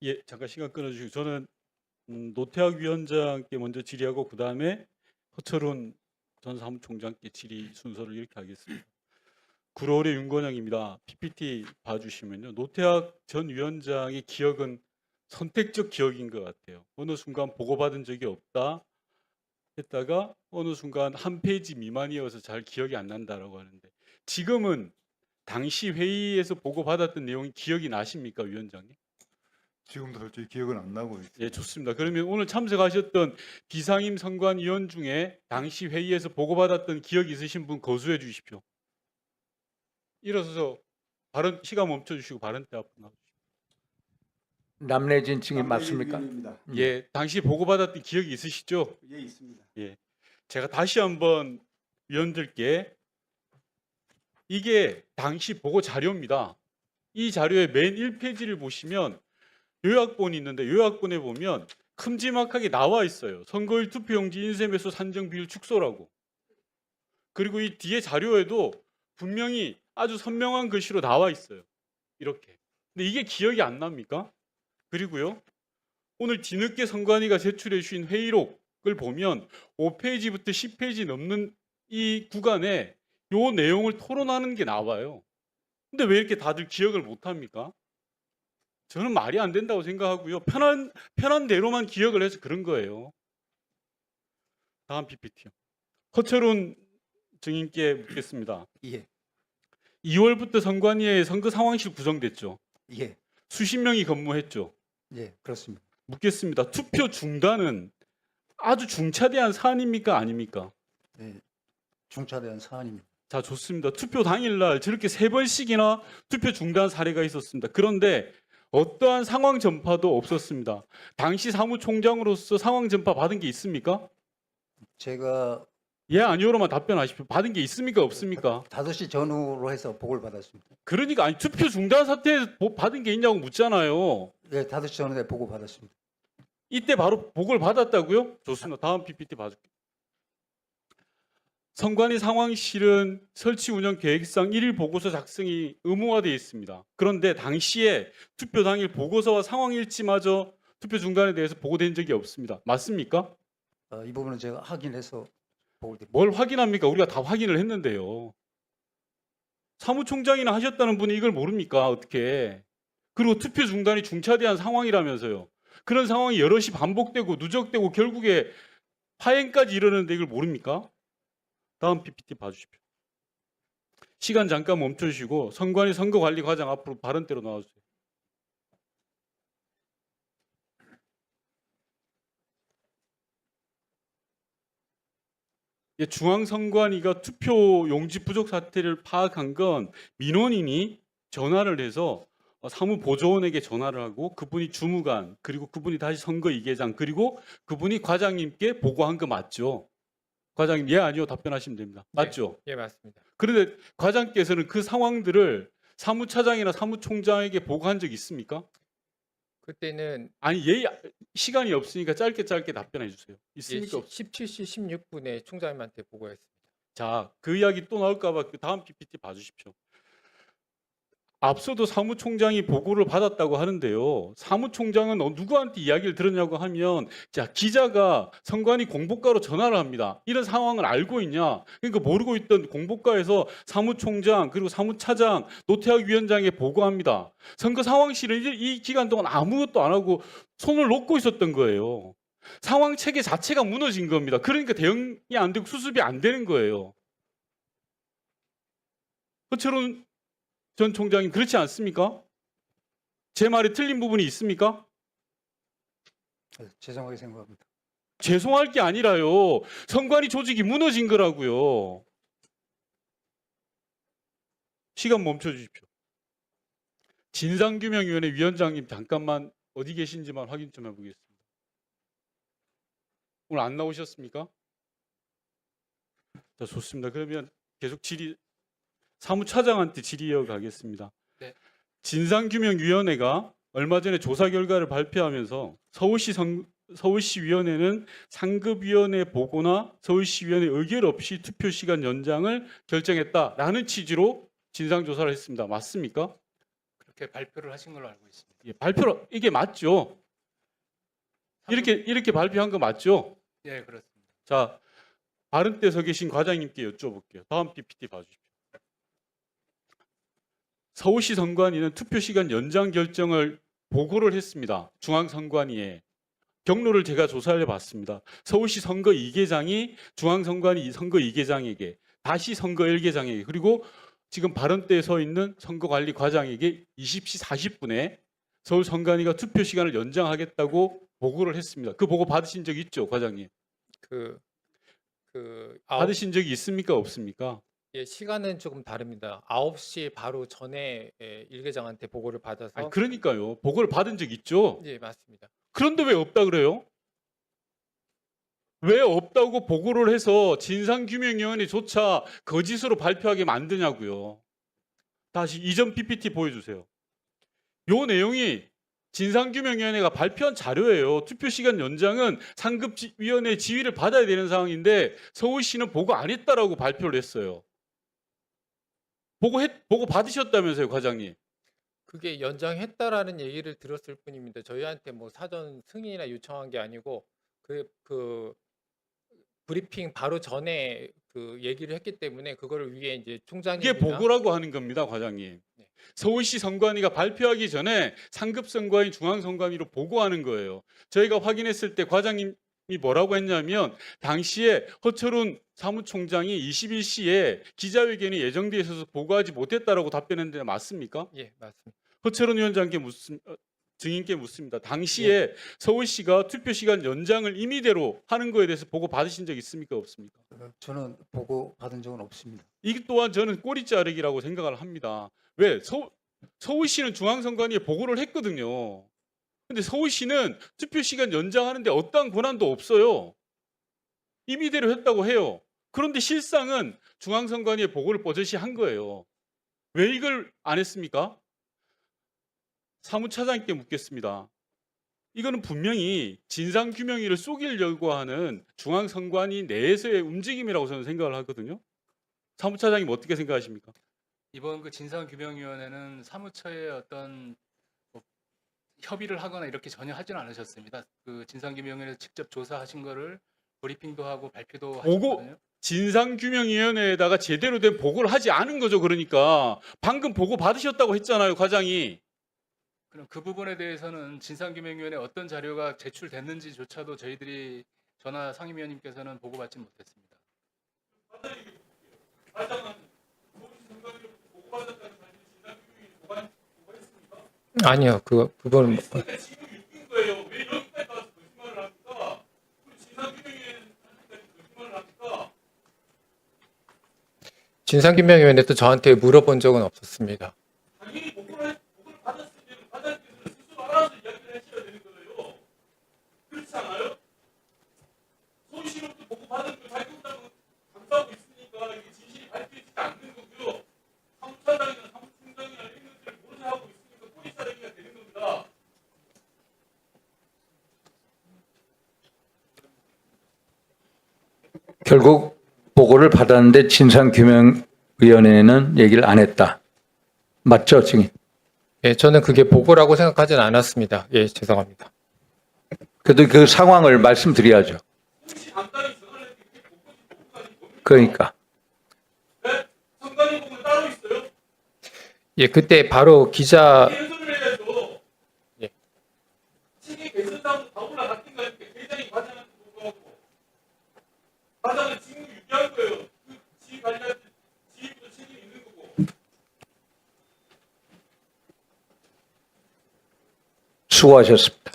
예, 잠깐 시간 끊어주시고 저는 노태학 위원장께 먼저 질의하고 그 다음에 허철훈 전 사무총장께 질의 순서를 이렇게 하겠습니다. 9월의 윤건영입니다. PPT 봐주시면요. 노태학 전 위원장의 기억은 선택적 기억인 것 같아요. 어느 순간 보고받은 적이 없다 했다가 어느 순간 한 페이지 미만이어서 잘 기억이 안 난다라고 하는데 지금은 당시 회의에서 보고받았던 내용이 기억이 나십니까, 위원장님? 지금도 솔직히 기억은 안 나고 있어요. 예, 좋습니다. 그러면 오늘 참석하셨던 비상임 선관위원 중에 당시 회의에서 보고받았던 기억 있으신 분 거수해 주십시오. 일어서서 발언 시간 멈춰 주시고 발언 때 앞으로 나와주십시오. 남래진 증인 맞습니까? 위원입니다. 예, 당시 보고받았던 기억이 있으시죠? 예, 있습니다. 예. 제가 다시 한번 위원들께 이게 당시 보고 자료입니다. 이 자료의 맨 1페이지를 보시면 요약본이 있는데 요약본에 보면 큼지막하게 나와 있어요. 선거일 투표용지 인쇄매수 산정 비율 축소라고. 그리고 이 뒤에 자료에도 분명히 아주 선명한 글씨로 나와 있어요. 이렇게. 근데 이게 기억이 안 납니까? 그리고요. 오늘 뒤늦게 선관위가 제출해 주신 회의록을 보면 5페이지부터 10페이지 넘는 이 구간에 요 내용을 토론하는 게 나와요. 근데 왜 이렇게 다들 기억을 못 합니까? 저는 말이 안 된다고 생각하고요. 편한 대로만 기억을 해서 그런 거예요. 다음 PPT요. 허철훈 증인께 묻겠습니다. 예, 2월부터 선관위에 선거 상황실 구성됐죠. 예, 수십 명이 근무했죠. 예, 그렇습니다. 묻겠습니다. 투표 중단은 아주 중차대한 사안입니까? 아닙니까? 예, 중차대한 사안입니다. 자, 좋습니다. 투표 당일날 저렇게 3번씩이나 투표 중단 사례가 있었습니다. 그런데 어떠한 상황 전파도 없었습니다. 당시 사무총장으로서 상황 전파 받은 게 있습니까? 제가 예, 아니오로만 답변하십시오. 받은 게 있습니까? 없습니까? 5시 전후로 해서 보고를 받았습니다. 그러니까 아니 투표 중단 사태에 받은 게 있냐고 묻잖아요. 예, 5시 전후에 보고 받았습니다. 이때 바로 보고를 받았다고요? 좋습니다. 다음 PPT 봐줄게요. 선관위 상황실은 설치 운영 계획상 1일 보고서 작성이 의무화되어 있습니다. 그런데 당시에 투표 당일 보고서와 상황 일치마저 투표 중단에 대해서 보고된 적이 없습니다. 맞습니까? 이 부분은 제가 확인해서 보고를 드립니다. 뭘 확인합니까? 우리가 다 확인을 했는데요. 사무총장이나 하셨다는 분이 이걸 모릅니까? 어떻게? 그리고 투표 중단이 중차대한 상황이라면서요. 그런 상황이 여럿이 반복되고 누적되고 결국에 파행까지 이르는데 이걸 모릅니까? 다음 PPT 봐주십시오. 시간 잠깐 멈춰주시고 선관위 선거관리 과장 앞으로 발언대로 나와주세요. 예, 중앙선관위가 투표 용지 부족 사태를 파악한 건 민원인이 전화를 해서 사무보조원에게 전화를 하고 그분이 주무관 그리고 그분이 다시 선거 이계장 그리고 그분이 과장님께 보고한 거 맞죠? 과장님 예 아니요 답변하시면 됩니다. 맞죠? 예, 맞습니다. 그런데 과장께서는 그 상황들을 사무차장이나 사무총장에게 보고한 적 있습니까? 그때는 아니 시간이 없으니까 짧게 답변해 주세요. 있습니까? 17시 16분에 총장님한테 보고했습니다. 자, 그 이야기 또 나올까 봐 그 다음 PPT 봐주십시오. 앞서도 사무총장이 보고를 받았다고 하는데요. 사무총장은 누구한테 이야기를 들었냐고 하면 자 기자가 선관위 공보과로 전화를 합니다. 이런 상황을 알고 있냐? 그러니까 모르고 있던 공보과에서 사무총장 그리고 사무차장 노태학 위원장에 보고합니다. 선거 상황실은 이 기간 동안 아무것도 안 하고 손을 놓고 있었던 거예요. 상황 체계 자체가 무너진 겁니다. 그러니까 대응이 안 되고 수습이 안 되는 거예요. 허철훈 전 총장님 그렇지 않습니까? 제 말에 틀린 부분이 있습니까? 죄송하게 생각합니다. 죄송할 게 아니라요. 선관위 조직이 무너진 거라고요. 시간 멈춰 주십시오. 진상규명위원회 위원장님 잠깐만 어디 계신지만 확인 좀 해보겠습니다. 오늘 안 나오셨습니까? 자, 좋습니다. 그러면 계속 사무차장한테 질의 이어가겠습니다. 네. 진상규명위원회가 얼마 전에 조사 결과를 발표하면서 서울시위원회는 상급위원회 보고나 서울시위원회 의결 없이 투표 시간 연장을 결정했다라는 취지로 진상조사를 했습니다. 맞습니까? 그렇게 발표를 하신 걸로 알고 있습니다. 예, 발표로 이게 맞죠? 이렇게 발표한 거 맞죠? 예, 그렇습니다. 자, 바른때 서 계신 과장님께 여쭤볼게요. 다음 PPT 봐주십시오. 서울시 선관위는 투표 시간 연장 결정을 보고를 했습니다. 중앙선관위에. 경로를 제가 조사를 해봤습니다. 서울시 선거 2계장이 중앙선관위 선거 2계장에게, 다시 선거 1계장에게, 그리고 지금 바른때에 서 있는 선거관리과장에게 20시 40분에 서울 선관위가 투표 시간을 연장하겠다고 보고를 했습니다. 그 보고 받으신 적 있죠, 과장님? 그 받으신 적이 있습니까, 없습니까? 예, 시간은 조금 다릅니다. 9시 바로 전에 일계장한테 보고를 받아서 아니, 그러니까요. 보고를 받은 적 있죠. 예, 맞습니다. 그런데 왜 없다 그래요? 왜 없다고 보고를 해서 진상규명위원회조차 거짓으로 발표하게 만드냐고요. 다시 이전 PPT 보여주세요. 요 내용이 진상규명위원회가 발표한 자료예요. 투표시간 연장은 상급위원회 지휘를 받아야 되는 상황인데 서울시는 보고 안 했다라고 발표를 했어요. 보고 받으셨다면서요, 과장님. 그게 연장했다라는 얘기를 들었을 뿐입니다. 저희한테 뭐 사전 승인이나 요청한 게 아니고 그 브리핑 바로 전에 그 얘기를 했기 때문에 그거를 위에 이제 그게 총장님이나 보고라고 하는 겁니다, 과장님. 네. 서울시 선관위가 발표하기 전에 상급 선관위, 중앙 선관위로 보고하는 거예요. 저희가 확인했을 때 과장님이 뭐라고 했냐면 당시에 허철훈 사무총장이 21시에 기자회견이 예정돼 있어서 보고하지 못했다라고 답변했는데 맞습니까? 예, 맞습니다. 허철훈 위원장께 증인께 묻습니다. 당시에 서울시가 투표 시간 연장을 임의대로 하는 거에 대해서 보고 받으신 적 있습니까, 없습니까? 저는 보고 받은 적은 없습니다. 이 또한 저는 꼬리 자르기라고 생각을 합니다. 왜? 서울시는 중앙선관위에 보고를 했거든요. 근데 서울시는 투표 시간 연장하는데 어떠한 권한도 없어요. 임의대로 했다고 해요. 그런데 실상은 중앙선관위에 보고를 버젓이 한 거예요. 왜 이걸 안 했습니까? 사무차장님께 묻겠습니다. 이거는 분명히 진상규명위를 속이려고 하는 중앙선관위 내에서의 움직임이라고 저는 생각을 하거든요. 사무차장님 어떻게 생각하십니까? 이번 그 진상규명위원회는 사무처의 어떤 뭐 협의를 하거나 이렇게 전혀 하지는 않으셨습니다. 그 진상규명위원회 직접 조사하신 거를 브리핑도 하고 발표도 보고- 하셨거든요. 진상규명위원회에다가 제대로 된 보고를 하지 않은 거죠. 그러니까 방금 보고 받으셨다고 했잖아요, 과장이. 그럼 그 부분에 대해서는 진상규명위원회 어떤 자료가 제출됐는지조차도 저희들이 전화 상임위원님께서는 보고받지 못했습니다. 아니요, 그건 진상규명위원회도 저한테 물어본 적은 없었습니다. 결국 보고를 받았는데 진상규명위원회는 얘기를 안 했다. 맞죠, 증인? 예, 저는 그게 보고라고 생각하진 않았습니다. 예, 죄송합니다. 그래도 그 상황을 말씀드려야죠. 그러니까 예, 그때 바로 기자 예. 수고하셨습니다.